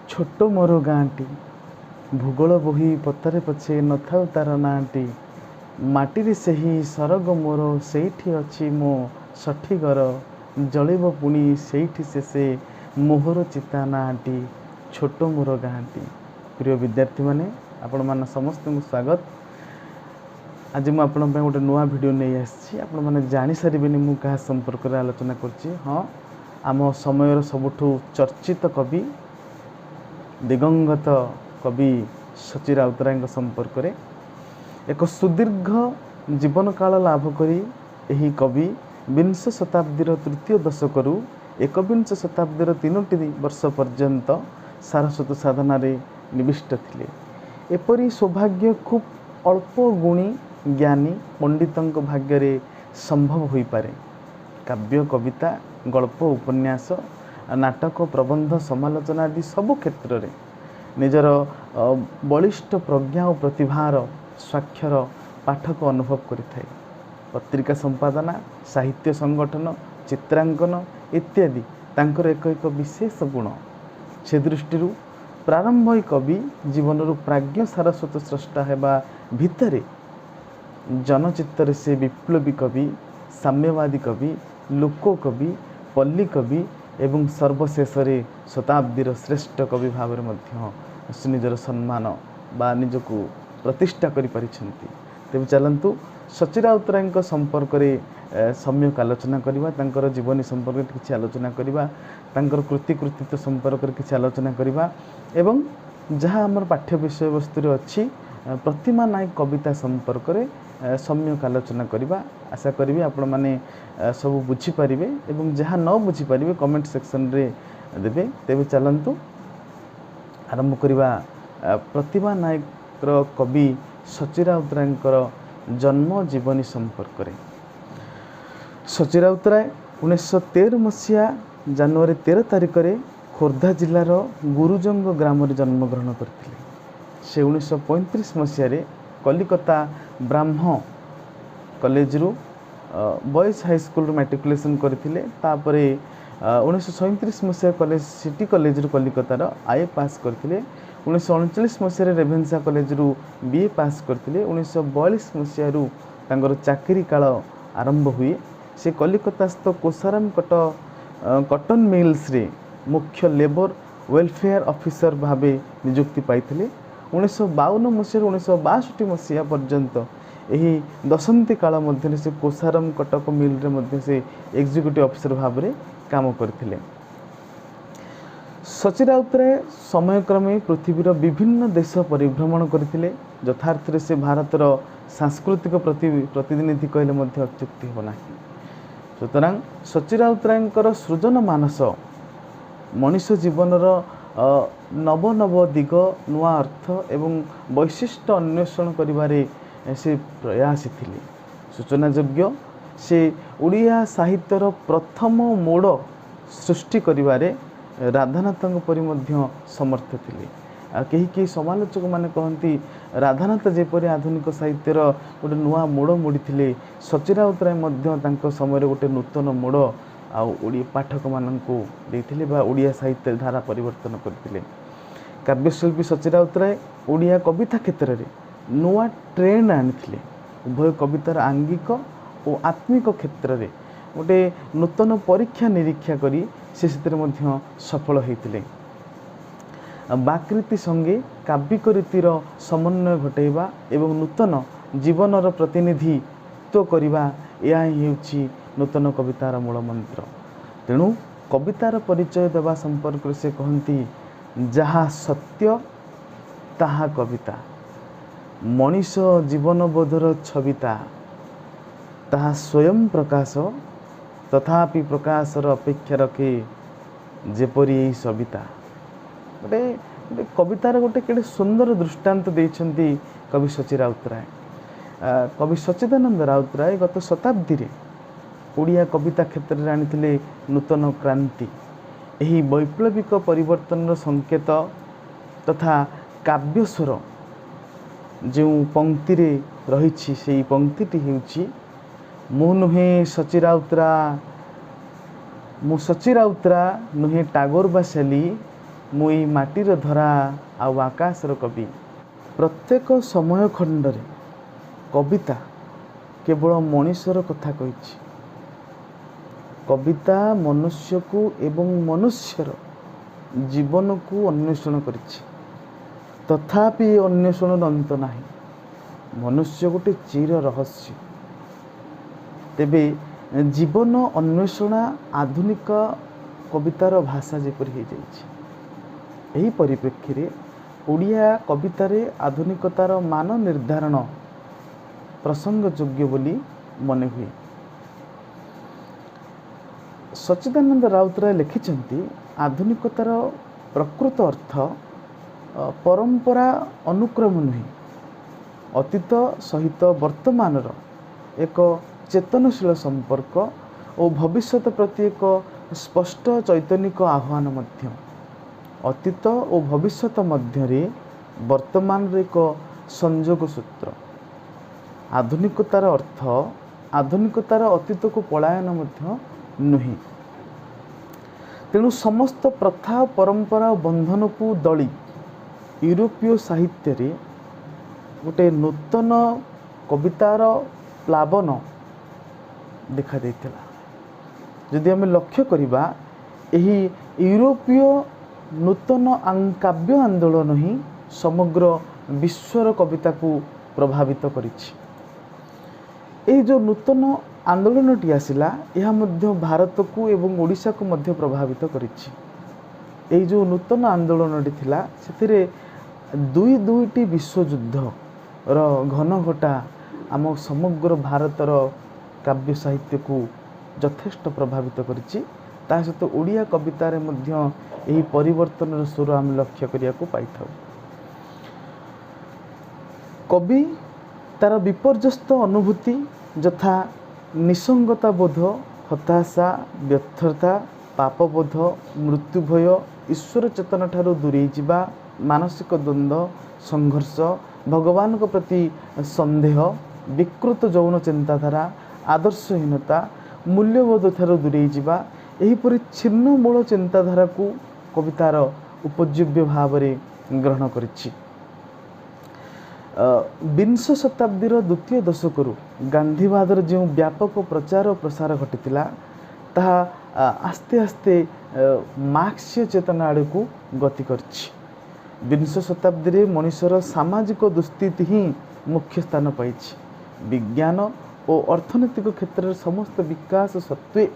छोट मोर गाँटी भूगोल बोही पतारे पछे नथाउ तार नाँटी माटी से ही सरग मोर सेठी अच्छी मो षठी घर जलिब पुणी सेठी से मोहर चिता नाँटी छोट मोर गाँटी। प्रिय विद्यार्थी माने आपण मान समस्त स्वागत। आज मुझे आपण गोटे नुआ भिडियो नहीं आसी आपण मैंने जानी सारे मु क्या संपर्क में आलोचना कर। हाँ, आम समय सबुठु चर्चित कवि दिगंगत कवि सची राउतराय संपर्क में एक सुदीर्घ जीवन काल लाभ करी एही कवि विंश शताब्दीर तृतीय दशकरू एकविंश शताब्दीर 3टी वर्ष पर्यंत सारस्वत साधना निविष्ट थिले। एपरी सौभाग्य खूब अल्प गुणी ज्ञानी पंडितों भाग्य संभव हो पारे। काव्य कविता गल्प उपन्यास नाटक प्रबंध समालोचना आदि सबु क्षेत्र में निजर बलिष्ठ प्रज्ञा और प्रतिभार स्वाक्षर पाठक अनुभव करिथाय। पत्रिका संपादना साहित्य संगठन चित्रांकन इत्यादि तांकर एक एक विशेष गुण। से दृष्टि प्रारंभ कवि जीवन प्राज्ञ सारस्वत स्रष्टा हेबा भितरे जनचित्तर से विप्लवी कवि साम्यवादी कवि लोक कवि पल्ली कवि एवं सर्वशेष शताब्दीर श्रेष्ठ कवि भाव में निजर सम्मान बा निजको प्रतिष्ठा करि परिछंती। तेबे चलंतु सची राउतराय संपर्क में सम्यक आलोचना करबा, तांकर जीवनी संपर्क में किछि आलोचना करबा, तांकर कृतित्व संपर्क में किछि आलोचना करबा एवं जहाँ आमर पाठ्य विषय वस्तु अच्छी प्रतिमा नायक कविता संपर्क में सम्यक आलोचना करबा। आशा करी आपण माने सब बुझी पारिबे एवं जहाँ न बुझी पारिबे कमेंट सेक्शन रे देबे। तेबे चलंतु आरंभ करबा प्रतिमा नायक कवि सची राउतराय जन्म जीवनी संपर्क में। सची राउतराय 1913 मसीहा जनवरी 13 तारिख में खोर्धा जिलार गुरुजंग ग्राम में जन्मग्रहण करते। से 1935 मसीह कलिकता ब्राह्म कॉलेज रु बॉयज हाई स्कूल मैट्रिकुलेशन करथिले। तापरे 1937 मसीह कॉलेज सिटी कॉलेज रु कलिकतार आईए पास करथिले। 1939 मसीह रेभेन्सा कॉलेज रु बीए पास करथिले। 1942 मसीह रु तांगर चाकरी काल आरंभ हुए। से कलिकतास्थ कोसाराम कॉटन मिल्स रे मुख्य लेबर वेलफेयर ऑफिसर भावे नियुक्ति पाइथिले। 1952 मसीह 1962 मसीहा पर्यंत यही दशंती काल मध्य से कोसाराम कटक मिल रे मध्य से एग्जीक्यूटिव ऑफिसर भाव में काम करथिले। सची राउतराय समयक्रमे पृथ्वीर विभिन्न देश परिभ्रमण करथिले। यथार्थ रे से भारतर सांस्कृतिक प्रतिनिधि कहले मध्य अत्युक्ति हो नाही। सुतरां सची राउतरायंकर सृजन मानस मनुष्य जीवनर नव नव दिग नुआ अर्थ एवं वैशिष्ट्य अन्वेषण करिबारे से प्रयासी थिले। सूचनायोग्य से उड़िया साहित्यर प्रथम मोड़ सृष्टि करिबारे राधानाथ परि मध्य समर्थ थिले। कहीं कहीं समालोचक माने कहती राधानाथ जेपरि आधुनिक साहित्यर गोटे नुआ मोड़ मोड़ी सची राउतराय मध्य तांको समय गोटे नूतन मोड़ आड़िया पाठक मानू देते ओडिया साहित्य धारा परिवर्तन करते। काव्यशिल्पी सची राउतराय ओडिया कविता क्षेत्र में नुआ ट्रेंड आनी उभय कवितार आंगिक और आत्मिक क्षेत्र में गोटे नूतन परीक्षा निरीक्षा करी से सफल होते। बाकृति संगे काव्यिक रीतिर समन्वय घटेबा एवं नूतन जीवनर प्रतिनिधित्व करवा यह ही नूतन कवितार मूल मंत्र। तेणु कवितार परिचय देवा संपर्क से कहती जहा सत्य ताहा कविता मनीष जीवन बोधर छविता ताहा स्वयं प्रकाश तथापि प्रकाशर अपेक्षा रखे जेपरी सविता। गोटे कवितार गोटे केड़े सुंदर दृष्टांत देइछंती कवि सची राउतराय। कवि सच्चिदानंद राउतराय गत शताब्दी रे ओडिया कविता क्षेत्र में आनी नूतन क्रांति। यही वैप्लविक परिवर्तन संकेत तथा काव्यस्वर जो पंक्ति रे रही से पंक्ति हेउछि मु नुहे सची राउतरा मु सची राउतरा नुहे टागोर बासेली मुई माटीर धरा आउ आकाशर कवि। प्रत्येक समय खंडरे कविता केवल मनुष्यर कथा कही। कविता मनुष्य को एवं मनुष्यर जीवन को अन्वेषण करिछि। तथापि अन्वेषण अंत नाही। मनुष्य गोटे चिर रहस्य। तेबे जीवन अन्वेषण आधुनिक कवितार भाषा जेपरि हो जाइछि। एही परिप्रेक्षी रे ओडिया कवितारे आधुनिकतार मान निर्धारण प्रसंगयोग्य बोली मने हुए। सच्चिदानंद राउतराय लिखिछन्ति आधुनिकतार प्रकृत अर्थ परंपरा अनुक्रम नुहे, अतीत सहित वर्तमान एक चेतनशील संपर्क और भविष्यत प्रति एक स्पष्ट चैतन्यिक आह्वान मध्य। अतीत और भविष्यत मध्य वर्तमान एक संयोग सूत्र। आधुनिकतार अर्थ आधुनिकतार अतीत को पलायन मध्य नुहे। तेणु समस्त प्रथा परंपरा बंधन को दली यूरोपीय साहित्य रे गोटे नूतन कवितार प्लावन देखा देइथिला। यदि आम लक्ष्य करिबा एही यूरोपीय नूतन काव्य आंदोलन ही समग्र विश्वर कविता को प्रभावित करिछि। एही जो नूतन आंदोलनटी आसिला यह मध्य भारत को एवं ओडिशा को मध्य प्रभावित करिछि। एही जो नूतन आंदोलनटी थिला सेथिरे दुईटी विश्वयुद्ध र घन घटा आम समग्र भारतर काव्य साहित्य को यथेष्ट प्रभावित करिछि। ता सहित ओडिया कवितार मध्य एही परिवर्तन स्वर आम लक्ष्य करिया को पाइथाउ। कवि तार विपर्यस्त अनुभूति यथा निसंगता बोध, हताशा, व्यर्थता, पापबोध, मृत्यु भय, ईश्वर चेतन ठारू दूरे जिबा, मानसिक द्वंद्व, संघर्ष, भगवान को प्रति संदेह, विकृत यौन चिंताधारा, आदर्शहीनता, मूल्यबोध ठारू दूरे जिबा, एहीपरि छिन्न मूल चिंताधारा को कवितार उपजीव्य भाव में ग्रहण करिछि। विंश शताब्दीर द्वितीय दशकरू गांधीवादर जो व्यापक प्रचार और प्रसार घटीला ताहा आस्ते आस्ते मार्क्सीय चेतना आड़ को गति करछि। विंश शताब्दी रे मनुष्यर सामाजिक दुस्थिति ही मुख्य स्थान पाइछि। विज्ञान और अर्थनैतिक क्षेत्र में समस्त विकास सत्वे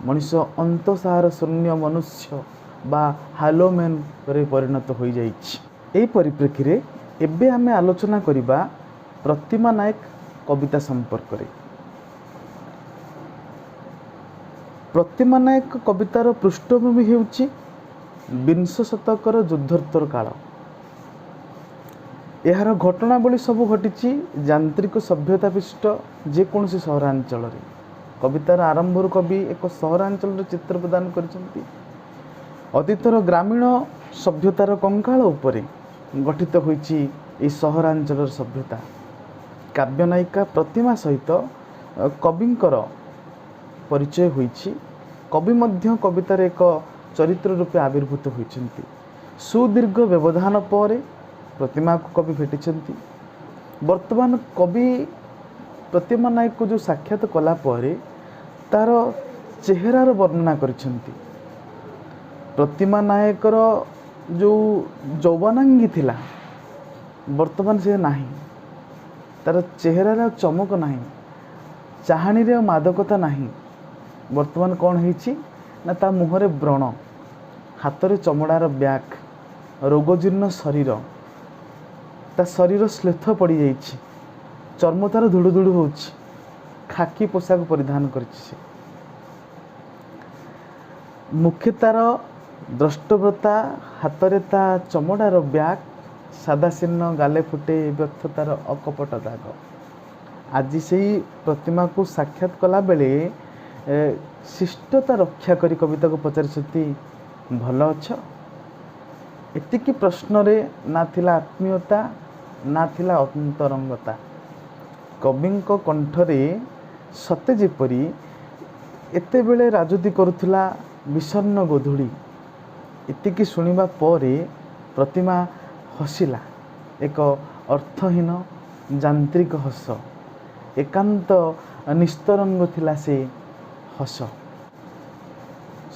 मनुष्य अंतसार शून्य मनुष्य बा हालोमैन रे परिणत हो जाइछि। एही परिप्रेक्षी रे एबे आमे आलोचना करिबा प्रतिमा नायक कविता संपर्क रे। प्रतिमा नायक कवितार पृष्ठभूमि हेउछि विंश शतकर युद्धोत्तर काल। यार घटनावली सब घटी यांत्रिक सभ्यता विशिष्ट जेकोसी सहरांचल रे। कवितार आरंभर कवि एक सहरांचल चित्र प्रदान करिसेंती। अतीतर ग्रामीण सभ्यतार कंकाल उपरे गठित होइछि ए सहरांचल सभ्यता। काव्य नायिका प्रतिमा सहित कविंकर परिचय होइछि। कवि मध्य कवितार एक चरित्र रूपे आविर्भूत होइछन्ति। सुदीर्घ व्यवधान पर प्रतिमा को कवि भेटिछन्ति। वर्तमान कवि प्रतिमा नायक को जो साक्षात कला पर तार चेहरार वर्णना करिछन्ति। प्रतिमा नायकर जो यौवनांगी थिला वर्तमान से नाही। तार चेहरार चमक नाही, चाहाणी रे मादकता नाही। वर्तमान कौन होइछि ना ता मुहरे व्रण, हाथ में चमड़ार ब्याग, रोगजीर्ण शरीर, ता शरीर श्लेथ पड़ जाइछि, चर्म तार धुड़ु धुड़ु होछि, खाकी पोशाक परिधान करिछि। मुखे तार द्रष्टव्रता, हाथ में ता चमड़ार ब्याग, सादा चिन्ह, गाले फुटे व्यर्थतार अकपट दाग। आज से प्रतिमा को साक्षात कला बेले शिष्टता रक्षा करी कविता को पचारि भल अच्छ। एतिकी प्रश्न रे ना थिला आत्मीयता ना थिला अंतरंगता। कविंक कंठरे सते जेपरी एते बेले राजती करुथिला विषण्ण गोधूली। ଏତିକି ଶୁଣିବା ପରେ ପ୍ରତିମା ହସିଲା, ଏକ ଅର୍ଥହୀନ ଯାନ୍ତ୍ରିକ ହସ, ଏକାନ୍ତ ନିସ୍ତରଙ୍ଗ ଥିଲା ସେ ହସ।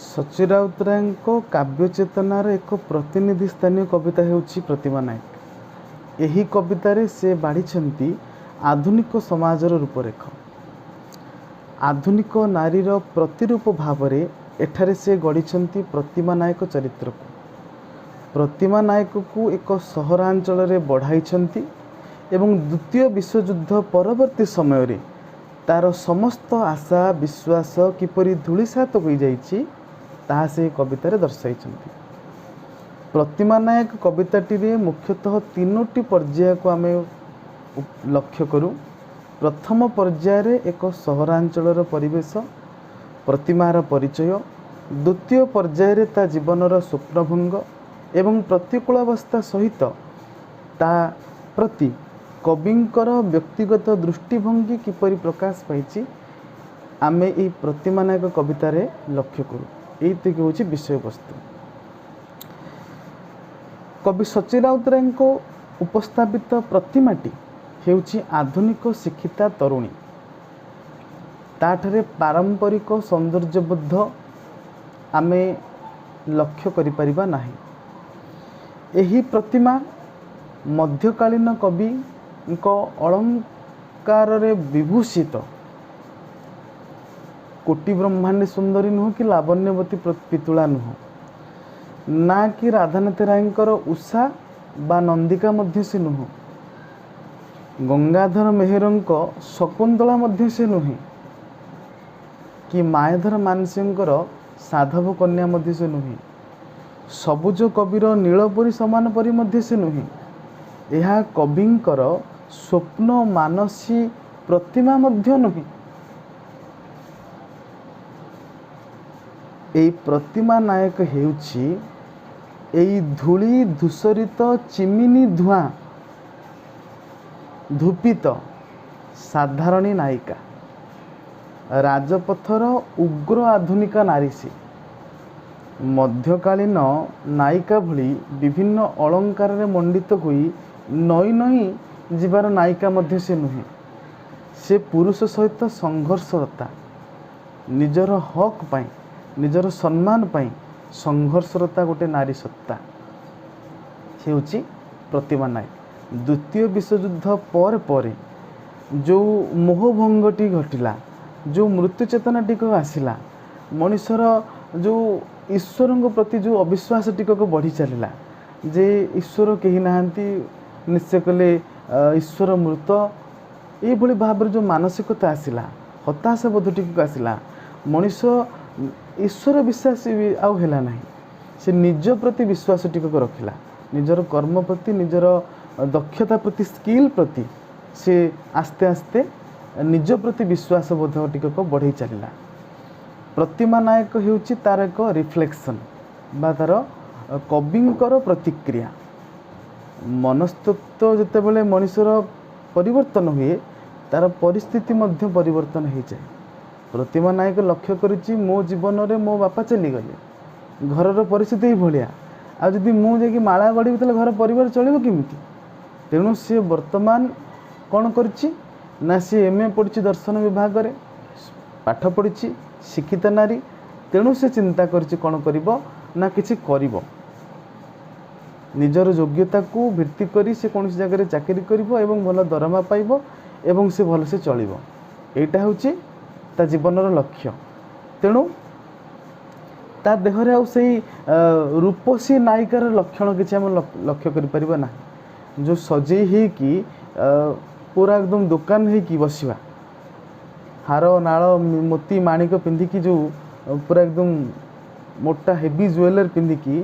ସଚ୍ଚି ରାଉତରାୟଙ୍କ କାବ୍ୟ ଚେତନାର ଏକ ପ୍ରତିନିଧି ସ୍ଥାନୀୟ କବିତା ହେଉଛି ପ୍ରତିମା ନାୟକ। ଏହି କବିତାରେ ସେ ବାଢ଼ିଛନ୍ତି ଆଧୁନିକ ସମାଜର ରୂପରେଖ। ଆଧୁନିକ ନାରୀର ପ୍ରତିରୂପ ଭାବରେ ଏଠାରେ ସେ ଗଢ଼ିଛନ୍ତି ପ୍ରତିମା ନାୟକ ଚରିତ୍ରକୁ। ପ୍ରତିମା ନାୟକକୁ ଏକ ସହରାଞ୍ଚଳରେ ବଢ଼ାଇଛନ୍ତି ଏବଂ ଦ୍ୱିତୀୟ ବିଶ୍ୱଯୁଦ୍ଧ ପରବର୍ତ୍ତୀ ସମୟରେ ତାର ସମସ୍ତ ଆଶା ବିଶ୍ୱାସ କିପରି ଧୂଳିସାତ ହୋଇଯାଇଛି ତାହା ସେ କବିତାରେ ଦର୍ଶାଇଛନ୍ତି। ପ୍ରତିମା ନାୟକ କବିତାଟିରେ ମୁଖ୍ୟତଃ ତିନୋଟି ପର୍ଯ୍ୟାୟକୁ ଆମେ ଲକ୍ଷ୍ୟ କରୁ। ପ୍ରଥମ ପର୍ଯ୍ୟାୟରେ ଏକ ସହରାଞ୍ଚଳର ପରିବେଶ, ପ୍ରତିମାର ପରିଚୟ। ଦ୍ୱିତୀୟ ପର୍ଯ୍ୟାୟରେ ତା ଜୀବନର ସ୍ୱପ୍ନଭଙ୍ଗ ଏବଂ ପ୍ରତିକୂଳାବସ୍ଥା ସହିତ ତା ପ୍ରତି କବିଙ୍କର ବ୍ୟକ୍ତିଗତ ଦୃଷ୍ଟିଭଙ୍ଗୀ କିପରି ପ୍ରକାଶ ପାଇଛି ଆମେ ଏହି ପ୍ରତିମା ନାୟକ କବିତାରେ ଲକ୍ଷ୍ୟ କରୁ। ଏଇତିକି ହେଉଛି ବିଷୟବସ୍ତୁ। କବି ସଚ୍ଚି ରାଉତରାୟଙ୍କ ଉପସ୍ଥାପିତ ପ୍ରତିମାଟି ହେଉଛି ଆଧୁନିକ ଶିକ୍ଷିତା ତରୁଣୀ। ତାଠାରେ ପାରମ୍ପରିକ ସୌନ୍ଦର୍ଯ୍ୟବୋଧ ଆମେ ଲକ୍ଷ୍ୟ କରିପାରିବା ନାହିଁ। ଏହି ପ୍ରତିମା ମଧ୍ୟକାଳୀନ କବିଙ୍କ ଅଳଙ୍କାରରେ ବିଭୂଷିତ କୋଟି ବ୍ରହ୍ମାଣ୍ଡୀ ସୁନ୍ଦରୀ ନୁହଁ କି ଲାବଣ୍ୟବତୀ ପିତୁଳା ନୁହଁ, ନା କି ରାଧାନାଥ ରାୟଙ୍କର ଉଷା ବା ନନ୍ଦିକା ମଧ୍ୟ ସେ ନୁହଁ, ଗଙ୍ଗାଧର ମେହେରଙ୍କ ଶକୁନ୍ତଳା ମଧ୍ୟ ସେ ନୁହେଁ, କି ମାୟାଧର ମାନସିଂହଙ୍କର ସାଧବ କନ୍ୟା ମଧ୍ୟ ସେ ନୁହେଁ, ସବୁଜ କବିର ନୀଳପରି ସମାନ ପରି ମଧ୍ୟ ସେ ନୁହେଁ। ଏହା କବିଙ୍କର ସ୍ୱପ୍ନ ମାନସୀ ପ୍ରତିମା ମଧ୍ୟ ନୁହେଁ। ଏହି ପ୍ରତିମା ନାୟକ ହେଉଛି ଏହି ଧୂଳି ଧୂସରିତ ଚିମିନି ଧୂଆଁ ଧୂପିତ ସାଧାରଣୀ ନାୟିକା, ରାଜପଥର ଉଗ୍ର ଆଧୁନିକା ନାରୀ। ସେ ମଧ୍ୟକାଳୀନ ନାୟିକା ଭଳି ବିଭିନ୍ନ ଅଳଙ୍କାରରେ ମଣ୍ଡିତ ହୋଇ ନଈ ନଈ ଯିବାର ନାୟିକା ମଧ୍ୟ ସେ ନୁହେଁ। ସେ ପୁରୁଷ ସହିତ ସଂଘର୍ଷରତା, ନିଜର ହକ୍ ପାଇଁ, ନିଜର ସମ୍ମାନ ପାଇଁ ସଂଘର୍ଷରତା ଗୋଟେ ନାରୀ ସତ୍ତା। ସେ ହେଉଛି ପ୍ରତିମା ନାୟକ। ଦ୍ୱିତୀୟ ବିଶ୍ୱଯୁଦ୍ଧ ପରେ ପରେ ଯେଉଁ ମୋହଭଙ୍ଗଟି ଘଟିଲା, ଯେଉଁ ମୃତ୍ୟୁ ଚେତନା ଟିକକ ଆସିଲା, ମଣିଷର ଯେଉଁ ଈଶ୍ୱରଙ୍କ ପ୍ରତି ଯେଉଁ ଅବିଶ୍ୱାସ ଟିକକ ବଢ଼ି ଚାଲିଲା, ଯେ ଈଶ୍ୱର କେହି ନାହାନ୍ତି, ନିଶ୍ଚୟ କଲେ ଈଶ୍ୱର ମୃତ, ଏଇଭଳି ଭାବରେ ଯେଉଁ ମାନସିକତା ଆସିଲା, ହତାଶାବୋଧ ଟିକକ ଆସିଲା, ମଣିଷ ଈଶ୍ୱର ବିଶ୍ୱାସ ଆଉ ହେଲା ନାହିଁ। ସେ ନିଜ ପ୍ରତି ବିଶ୍ୱାସ ଟିକକ ରଖିଲା, ନିଜର କର୍ମ ପ୍ରତି, ନିଜର ଦକ୍ଷତା ପ୍ରତି, ସ୍କିଲ୍ ପ୍ରତି ସେ ଆସ୍ତେ ଆସ୍ତେ ନିଜ ପ୍ରତି ବିଶ୍ୱାସ ବୋଧ ଟିକକ ବଢ଼େଇ ଚାଲିଲା। ପ୍ରତିମା ନାୟକ ହେଉଛି ତାର ଏକ ରିଫ୍ଲେକ୍ସନ୍ ବା ତାର କବିଙ୍କର ପ୍ରତିକ୍ରିୟା। ମନସ୍ତତ୍ଵ ଯେତେବେଳେ ମଣିଷର ପରିବର୍ତ୍ତନ ହୁଏ, ତାର ପରିସ୍ଥିତି ମଧ୍ୟ ପରିବର୍ତ୍ତନ ହୋଇଯାଏ। ପ୍ରତିମା ନାୟକ ଲକ୍ଷ୍ୟ କରିଛି, ମୋ ଜୀବନରେ ମୋ ବାପା ଚାଲିଗଲେ, ଘରର ପରିସ୍ଥିତି ଭଳିଆ, ଆଉ ଯଦି ମୁଁ ଯାଇକି ମାଳା ଗଢ଼ିବି ତାହେଲେ ଘର ପରିବାର ଚଳିବ କେମିତି? ତେଣୁ ସେ ବର୍ତ୍ତମାନ କ'ଣ କରିଛି ନା ସେ MA ପଢ଼ିଛି ଦର୍ଶନ ବିଭାଗରେ, ପାଠ ପଢ଼ିଛି, ଶିକ୍ଷିତ ନାରୀ। ତେଣୁ ସେ ଚିନ୍ତା କରିଛି କ'ଣ କରିବ ନା କିଛି କରିବ, ନିଜର ଯୋଗ୍ୟତାକୁ ଭିତ୍ତି କରି ସେ କୌଣସି ଜାଗାରେ ଚାକିରି କରିବ ଏବଂ ଭଲ ଦରମା ପାଇବ ଏବଂ ସେ ଭଲସେ ଚଳିବ। ଏଇଟା ହେଉଛି ତା ଜୀବନର ଲକ୍ଷ୍ୟ। ତେଣୁ ତା ଦେହରେ ଆଉ ସେଇ ରୂପସୀ ନାୟିକାର ଲକ୍ଷଣ କିଛି ଆମେ ଲକ୍ଷ୍ୟ କରିପାରିବା ନାହିଁ। ଯେଉଁ ସଜେଇ ହେଇକି ପୁରା ଏକଦମ ଦୋକାନ ହେଇକି ବସିବା, ହାର ନାଳ ମୋତି ମାଣିକ ପିନ୍ଧିକି ଯେଉଁ ପୁରା ଏକଦମ ମୋଟା ହେଭି ଜୁଏଲାରୀ ପିନ୍ଧିକି,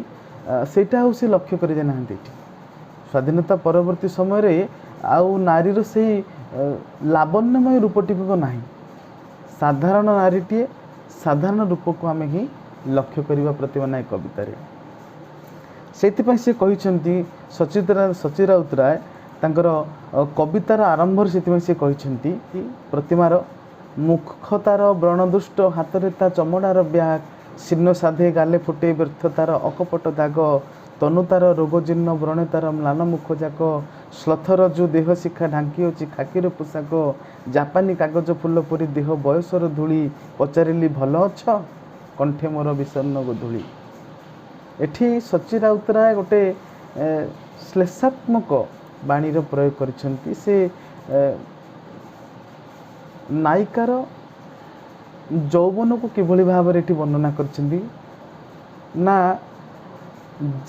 ସେଇଟା ଆଉ ସେ ଲକ୍ଷ୍ୟ କରିଯାଇ ନାହାନ୍ତି। ଏଠି ସ୍ୱାଧୀନତା ପରବର୍ତ୍ତୀ ସମୟରେ ଆଉ ନାରୀର ସେଇ ଲାବଣ୍ୟମୟ ରୂପଟିକ ନାହିଁ। ସାଧାରଣ ନାରୀଟିଏ, ସାଧାରଣ ରୂପକୁ ଆମେ ହିଁ ଲକ୍ଷ୍ୟ କରିବା ପ୍ରତିମା ନାୟକ କବିତାରେ। ସେଇଥିପାଇଁ ସେ କହିଛନ୍ତି, ସଚ୍ଚି ରାଉତରାୟ ତାଙ୍କର କବିତାର ଆରମ୍ଭରେ ସେଥିପାଇଁ ସେ କହିଛନ୍ତି କି ପ୍ରତିମାର ମୁଖ ତାର ବ୍ରଣଦୁଷ୍ଟ, ହାତରେ ତା ଚମଡ଼ାର ବ୍ୟାଗ, ଶୀର୍ଣ୍ଣ ସାଧେ ଗାଲେ ଫୁଟେ ବ୍ୟର୍ଥ ତାର ଅକପଟ ଦାଗ, ତନୁ ତାର ରୋଗଜୀର୍ଣ୍ଣ ବ୍ରଣେ ତାର ମ୍ଳାନ ମୁଖ ଯାକ, ଶ୍ଳଥର ଯୋଉ ଦେହ ଶିଖା ଢାଙ୍କି ଅଛି ଖାକିର ପୋଷାକ, ଜାପାନୀ କାଗଜ ଫୁଲ ପରି ଦେହ ବୟସର ଧୂଳି, ପଚାରିଲି ଭଲ ଅଛ କଣ୍ଠେ ମୋର ବିଷଣ୍ଣ ଗୋଧୂଳି। ଏଠି ସଚୀ ରାଉତରାୟ ଗୋଟେ ଶ୍ଲେଷାତ୍ମକ ବାଣୀର ପ୍ରୟୋଗ କରିଛନ୍ତି। ସେ ନାୟିକାର ଯୌବନକୁ କିଭଳି ଭାବରେ ଏଠି ବର୍ଣ୍ଣନା କରିଛନ୍ତି ନା,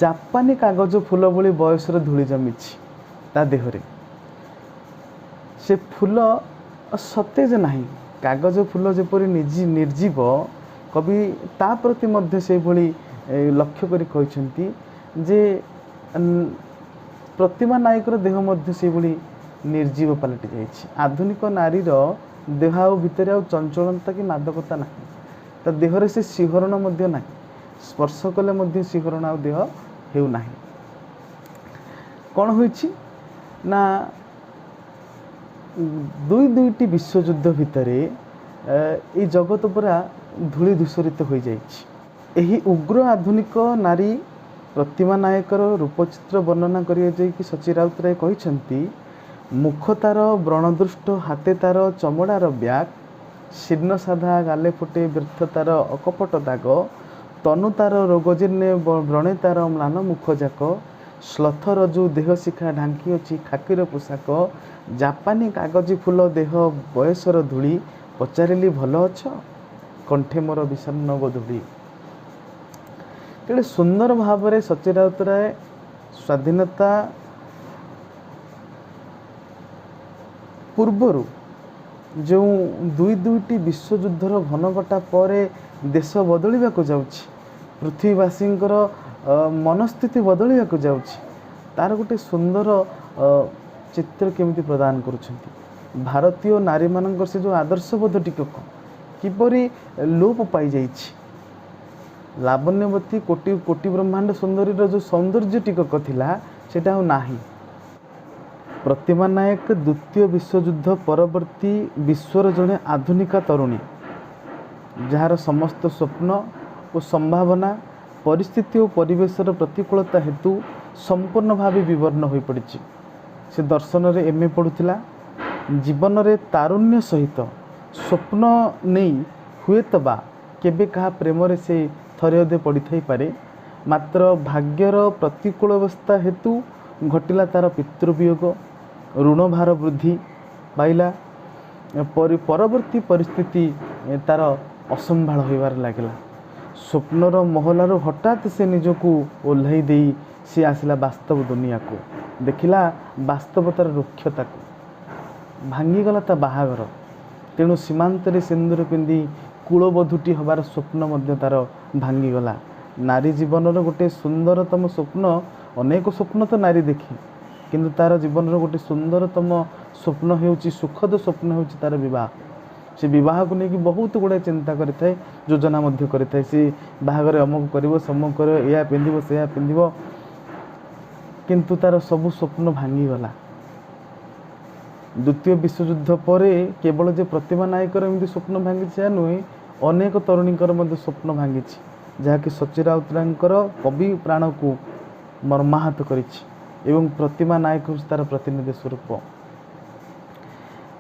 ଜାପାନୀ କାଗଜ ଫୁଲ ଭଳି ବୟସର ଧୂଳି ଜମିଛି ତା ଦେହରେ। ସେ ଫୁଲ ସତେଜ ନାହିଁ, କାଗଜ ଫୁଲ ଯେପରି ନିର୍ଜୀବ, କବି ତା ପ୍ରତି ମଧ୍ୟ ସେଭଳି ଲକ୍ଷ୍ୟ କରି କହିଛନ୍ତି ଯେ ପ୍ରତିମା ନାୟକର ଦେହ ମଧ୍ୟ ସେଭଳି ନିର୍ଜୀବ ପାଲଟି ଯାଇଛି। ଆଧୁନିକ ନାରୀର ଦେହ ଆଉ ଭିତରେ ଆଉ ଚଞ୍ଚଳତା କି ମାଦକତା ନାହିଁ, ତା ଦେହରେ ସେ ଶିହରଣ ମଧ୍ୟ ନାହିଁ, ସ୍ପର୍ଶ କଲେ ମଧ୍ୟ ଶିହରଣ ଆଉ ଦେହ ହେଉନାହିଁ। କ'ଣ ହୋଇଛି ନା, ଦୁଇଟି ବିଶ୍ୱଯୁଦ୍ଧ ଭିତରେ ଏଇ ଜଗତ ପୁରା ଧୂଳି ଧୂସରିତ ହୋଇଯାଇଛି। ଏହି ଉଗ୍ର ଆଧୁନିକ ନାରୀ ପ୍ରତିମା ନାୟକର ରୂପଚିତ୍ର ବର୍ଣ୍ଣନା କରିବା ଯାଇକି ସଚୀ ରାଉତରାୟ କହିଛନ୍ତି, ମୁଖ ତାର ବ୍ରଣଦୃଷ୍ଟ, ହାତେ ତାର ଚମଡ଼ାର ବ୍ୟାଗ, ଶୀର୍ଣ୍ଣ ସାଧା ଗାଲେ ଫୁଟେ ବ୍ୟର୍ଥ ତାର ଅକପଟ ଦାଗ, ତନୁ ତାର ରୋଗଜୀର୍ଣ୍ଣେ ବ୍ରଣେ ତାର ମ୍ଳାନ ମୁଖ ଯାକ, ଶ୍ଳଥର ଯୋଉ ଦେହ ଶିଖା ଢାଙ୍କି ଅଛି ଖାକିର ପୋଷାକ, ଜାପାନୀ କାଗଜି ଫୁଲ ଦେହ ବୟସର ଧୂଳି, ପଚାରିଲି ଭଲ ଅଛ କଣ୍ଠେ ମୋର ବିଷଣ୍ଣ ଗୋଧୂଳି। କେଡ଼େ ସୁନ୍ଦର ଭାବରେ ସଚୀ ରାଉତରାୟ ସ୍ୱାଧୀନତା ପୂର୍ବରୁ ଯେଉଁ ଦୁଇଟି ବିଶ୍ୱଯୁଦ୍ଧର ଘନଘଟା ପରେ ଦେଶ ବଦଳିବାକୁ ଯାଉଛି, ପୃଥିବୀବାସୀଙ୍କର ମନସ୍ଥିତି ବଦଳିବାକୁ ଯାଉଛି, ତାର ଗୋଟେ ସୁନ୍ଦର ଚିତ୍ର କେମିତି ପ୍ରଦାନ କରୁଛନ୍ତି। ଭାରତୀୟ ନାରୀମାନଙ୍କର ସେ ଯେଉଁ ଆଦର୍ଶବୋଧ ଟିକକ କିପରି ଲୋପ ପାଇଯାଇଛି, ଲାବଣ୍ୟବତୀ କୋଟି ବ୍ରହ୍ମାଣ୍ଡ ସୁନ୍ଦରୀର ଯେଉଁ ସୌନ୍ଦର୍ଯ୍ୟ ଟିକକ ଥିଲା ସେଟା ଆଉ ନାହିଁ। ପ୍ରତିମା ନାୟକ ଦ୍ୱିତୀୟ ବିଶ୍ୱଯୁଦ୍ଧ ପରବର୍ତ୍ତୀ ବିଶ୍ୱର ଜଣେ ଆଧୁନିକା ତରୁଣୀ, ଯାହାର ସମସ୍ତ ସ୍ୱପ୍ନ ଓ ସମ୍ଭାବନା ପରିସ୍ଥିତି ଓ ପରିବେଶର ପ୍ରତିକୂଳତା ହେତୁ ସମ୍ପୂର୍ଣ୍ଣ ଭାବେ ବିବର୍ଣ୍ଣ ହୋଇପଡ଼ିଛି। ସେ ଦର୍ଶନରେ MA ପଢ଼ୁଥିଲା। ଜୀବନରେ ତାରୁଣ୍ୟ ସହିତ ସ୍ୱପ୍ନ ନେଇ ହୁଏତ ବା କେବେ କାହା ପ୍ରେମରେ ସେ ଥରେ ଅଧେ ପଡ଼ିଥାଇପାରେ, ମାତ୍ର ଭାଗ୍ୟର ପ୍ରତିକୂଳ ଅବସ୍ଥା ହେତୁ ଘଟିଲା ତାର ପିତୃବିୟୋଗ, ଋଣଭାର ବୃଦ୍ଧି ପାଇଲା, ପରବର୍ତ୍ତୀ ପରିସ୍ଥିତି ତାର ଅସମ୍ଭାଳ ହୋଇବାରେ ଲାଗିଲା। ସ୍ୱପ୍ନର ମହଲାରୁ ହଠାତ୍ ସେ ନିଜକୁ ଓହ୍ଲାଇ ଦେଇ ସେ ଆସିଲା ବାସ୍ତବ ଦୁନିଆକୁ, ଦେଖିଲା ବାସ୍ତବତାର ରୁକ୍ଷତାକୁ, ଭାଙ୍ଗିଗଲା ତା ବାହାଘର। ତେଣୁ ସୀମାନ୍ତରେ ସିନ୍ଦୁର ପିନ୍ଧି କୂଳବଧୂଟି ହେବାର ସ୍ୱପ୍ନ ମଧ୍ୟ ତାର ଭାଙ୍ଗିଗଲା। ନାରୀ ଜୀବନର ଗୋଟେ ସୁନ୍ଦରତମ ସ୍ୱପ୍ନ, ଅନେକ ସ୍ୱପ୍ନ ତ ନାରୀ ଦେଖେ, କିନ୍ତୁ ତାର ଜୀବନର ଗୋଟେ ସୁନ୍ଦରତମ ସ୍ୱପ୍ନ ହେଉଛି, ସୁଖଦ ସ୍ୱପ୍ନ ହେଉଛି ତାର ବିବାହ। ସେ ବିବାହକୁ ନେଇକି ବହୁତ ଗୁଡ଼ାଏ ଚିନ୍ତା କରିଥାଏ, ଯୋଜନା ମଧ୍ୟ କରିଥାଏ। ସେ ବାହାଘରେ ଅମୁକ କରିବ, ସମୁକ କରିବ, ଏୟା ପିନ୍ଧିବ, ସେୟା ପିନ୍ଧିବ, କିନ୍ତୁ ତାର ସବୁ ସ୍ୱପ୍ନ ଭାଙ୍ଗିଗଲା। ଦ୍ୱିତୀୟ ବିଶ୍ୱଯୁଦ୍ଧ ପରେ କେବଳ ଯେ ପ୍ରତିମା ନାୟକର ଏମିତି ସ୍ୱପ୍ନ ଭାଙ୍ଗିଛି ଏହା ନୁହେଁ, ଅନେକ ତରୁଣୀଙ୍କର ମଧ୍ୟ ସ୍ୱପ୍ନ ଭାଙ୍ଗିଛି, ଯାହାକି ସଚୀ ରାଉତରାୟଙ୍କର କବି ପ୍ରାଣକୁ ମର୍ମାହତ କରିଛି ଏବଂ ପ୍ରତିମା ନାୟକ ହେଉଛି ତାର ପ୍ରତିନିଧି ସ୍ୱରୂପ।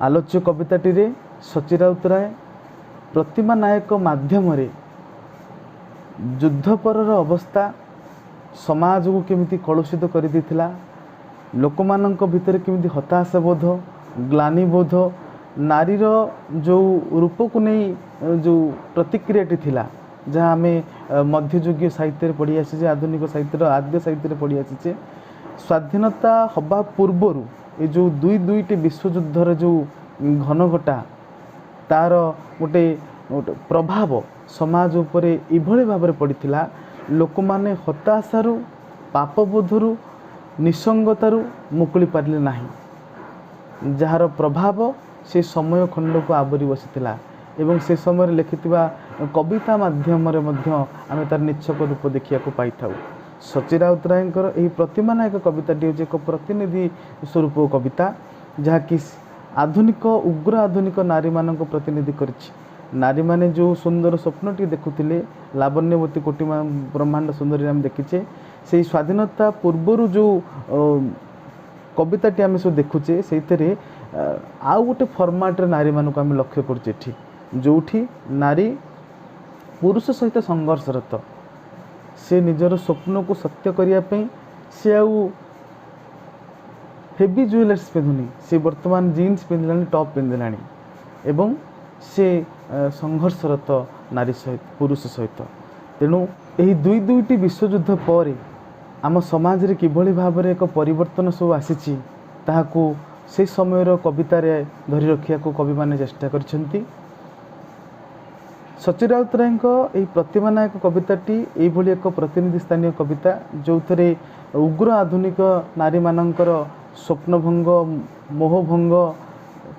ଆଲୋଚ୍ୟ କବିତାଟିରେ ସଚୀ ରାଉତରାୟ ପ୍ରତିମା ନାୟକ ମାଧ୍ୟମରେ ଯୁଦ୍ଧ ପରର ଅବସ୍ଥା ସମାଜକୁ କେମିତି କଳୁଷିତ କରିଦେଇଥିଲା, ଲୋକମାନଙ୍କ ଭିତରେ କେମିତି ହତାଶା ବୋଧ, ଗ୍ଲାନିବୋଧ, ନାରୀର ଯେଉଁ ରୂପକୁ ନେଇ ଯେଉଁ ପ୍ରତିକ୍ରିୟାଟି ଥିଲା, ଯାହା ଆମେ ମଧ୍ୟଯୁଗୀୟ ସାହିତ୍ୟରେ ପଢ଼ି ଆସିଛେ, ଆଧୁନିକ ସାହିତ୍ୟର ଆଦ୍ୟ ସାହିତ୍ୟରେ ପଢ଼ି ଆସିଛେ, ସ୍ୱାଧୀନତା ହେବା ପୂର୍ବରୁ ଏ ଯେଉଁ ଦୁଇଟି ବିଶ୍ୱଯୁଦ୍ଧର ଯେଉଁ ଘନଘଟା, ତାର ଗୋଟେ ପ୍ରଭାବ ସମାଜ ଉପରେ ଏଭଳି ଭାବରେ ପଡ଼ିଥିଲା, ଲୋକମାନେ ହତାଶାରୁ, ପାପବୋଧରୁ, ନିସଙ୍ଗତାରୁ ମୁକୁଳି ପାରିଲେ ନାହିଁ, ଯାହାର ପ୍ରଭାବ ସେ ସମୟ ଖଣ୍ଡକୁ ଆବରି ବସିଥିଲା। ଏବଂ ସେ ସମୟରେ ଲେଖିଥିବା କବିତା ମାଧ୍ୟମରେ ମଧ୍ୟ ଆମେ ତାର ନିଚ୍ଛକ ରୂପ ଦେଖିବାକୁ ପାଇଥାଉ। ସଚୀ ରାଉତରାୟଙ୍କର ଏହି ପ୍ରତିମା ନାୟକ କବିତାଟି ହେଉଛି ଏକ ପ୍ରତିନିଧି ସ୍ୱରୂପ କବିତା, ଯାହାକି ଆଧୁନିକ ଉଗ୍ର ଆଧୁନିକ ନାରୀମାନଙ୍କୁ ପ୍ରତିନିଧି କରିଛି। नारी माने जो सुंदर स्वप्नटी देखुले लावण्यवती कोटि ब्रह्मांड सुंदरी आम देखीचे से स्वाधीनता पूर्वर जो कविताटी आम सब देखुचे से आउ गोटे फर्माट्रे नारी मानक आम लक्ष्य करुचे जो नारी पुरुष सहित संघर्षरत से निजर स्वप्न को सत्य करने से आउ हेवी ज्वेलर्स पिंधुनी से वर्तमान जीन्स पिंधला टॉप पिंधला एवं से संघर्षरत नारी सहित पुरुष सहित तेणु यही दुईटी विश्वयुद्ध पर आम समाज रे किभली भाव में एक परिवर्तन सब आसी ताहाकू से समय कवितार धरी रखा कवि मैंने चेष्टा कर सची राउतराय प्रतिमा नायक कविताटी यही एक प्रतिनिधि स्थानीय कविता जो थे उग्र आधुनिक नारी मानकर स्वप्नभंग मोहभंग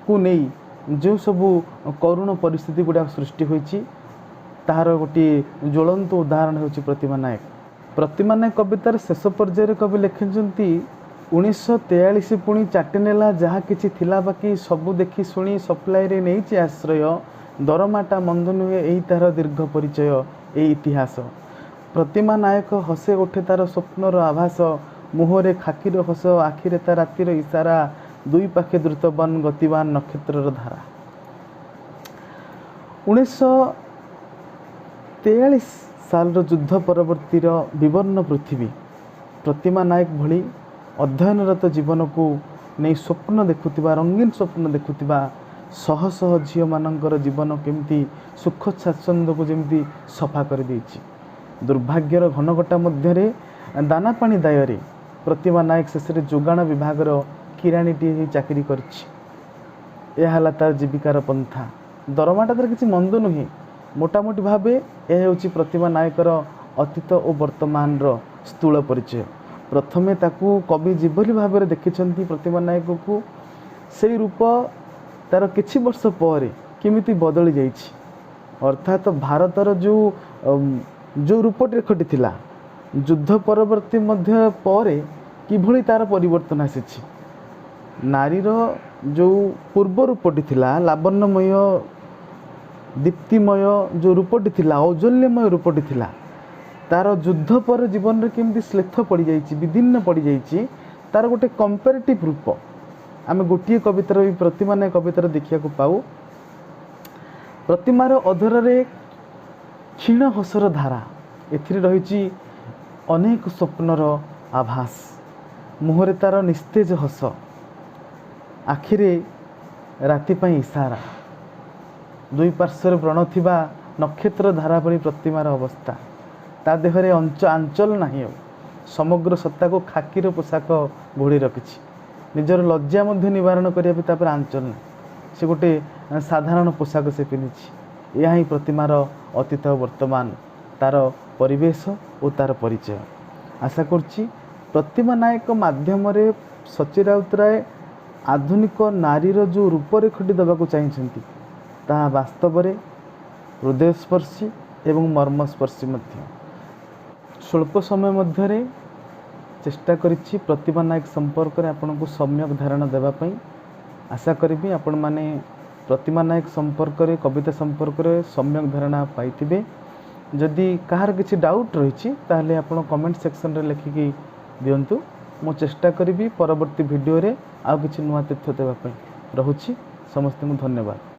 को नहीं जो सबू करुण परिस्थिति गुड़ा सृष्टि होती ताहार गोटे ज्वलंत उदाहरण होची प्रतिमा नायक कवितार शेष पर्यायर कवि लिखिंट 1943 पुणी चाटिनेला जहाँ किछि थिला बाकी सबू देखी शुणी सप्लाई रे नहीं आश्रय दरमाटा मंद नुहे यही तार दीर्घ परिचय यही इतिहास प्रतिमा नायक हसे उठे तार स्वप्नर आभास मुहरे खाकीर हस आखिरे ता रातिर इशारा दुई पाखे द्रुतबान गतिवान नक्षत्रर धारा 1943 साल युद्ध परवर्तीर विवर्ण पृथ्वी प्रतिमा नायक भली अध्ययनरत जीवन को नहीं स्वप्न देखुवा रंगीन स्वप्न देखुवा शह शह झील मानकर जीवन केमती सुख स्वाच्छंद को जमी सफा कर देछि दुर्भाग्यर घनघटा मध्य दाना पानी दायरे प्रतिमा नायक शेष जोगाण विभाग किराणीटी चाकरी कर तार जीविकार पंथा दरमाटा तार किसी मंद नुहे मोटामोटी भाव यह हूँ प्रतिमा नायकर अतीत और वर्तमान स्थूल परिचय प्रथमे ताकू कवि जीवली भाव में देखिं प्रतिमा नायक को से रूप तार किछि वर्ष पर किमिति बदली जाइछि अर्थात भारतर जो जो रूपरेखटी थिला युद्ध परवर्ती मध्य पर किभली तार परिवर्तन आसीछि नारीर जो पूर्व रूपटी थिला लावण्यमय दीप्तिमय जो रूपटी थिला औज्ज्वल्यमय रूपटी थिला तार युद्ध पर जीवन में केमती श्लेथ पड़ जाइछि विभिन्न पड़ जाइछि तार गोटे कंपेरेटिव रूप आम गोटे कवितार प्रतिमा नायक कवितार देखा पाऊ प्रतिमार अधर क्षीण हसर धारा एथिरे रही अनेक स्वप्नर आभास मुहरे तार निस्तेज हस आखिरे राति पाई इशारा दुई पार्श्वर व्रण थिबा नक्षत्र धारा भली प्रतिमार अवस्था ता देहरे आंचल नहीं समग्र सत्ता को खाकीर पोशाक घोड़ी रखिछि निजर लज्जा मध्य निवारण करने आंचल नहीं से गोटे साधारण पोशाक से पिंधि यह ही प्रतिमार अतीत वर्तमान तार परिवेश और तार परिचय आशा करुच्ची प्रतिमा नायक माध्यम सची राउतराय आधुनिक नारीर जो रूपरेखटी देवाक चाहिए ताहा वास्तव में हृदयस्पर्शी एवं मर्मस्पर्शी स्वल्प समय मध्य चेष्टा करिछि प्रतिमा नायक संपर्क में आपन को सम्यक धारणा देवाई आशा करी आपण मैंने प्रतिमा नायक संपर्क में कविता संपर्क में सम्यक धारणा पाइथिबे जदि कहार किसी डाउट रही ताहले आपण कमेंट सेक्शन रे लिखिकी दियंतु मु चेष्टा करी परवर्ती वीडियो रे आउ किछि नुआ तथ्य देवाई रहुछि समस्त धन्यवाद।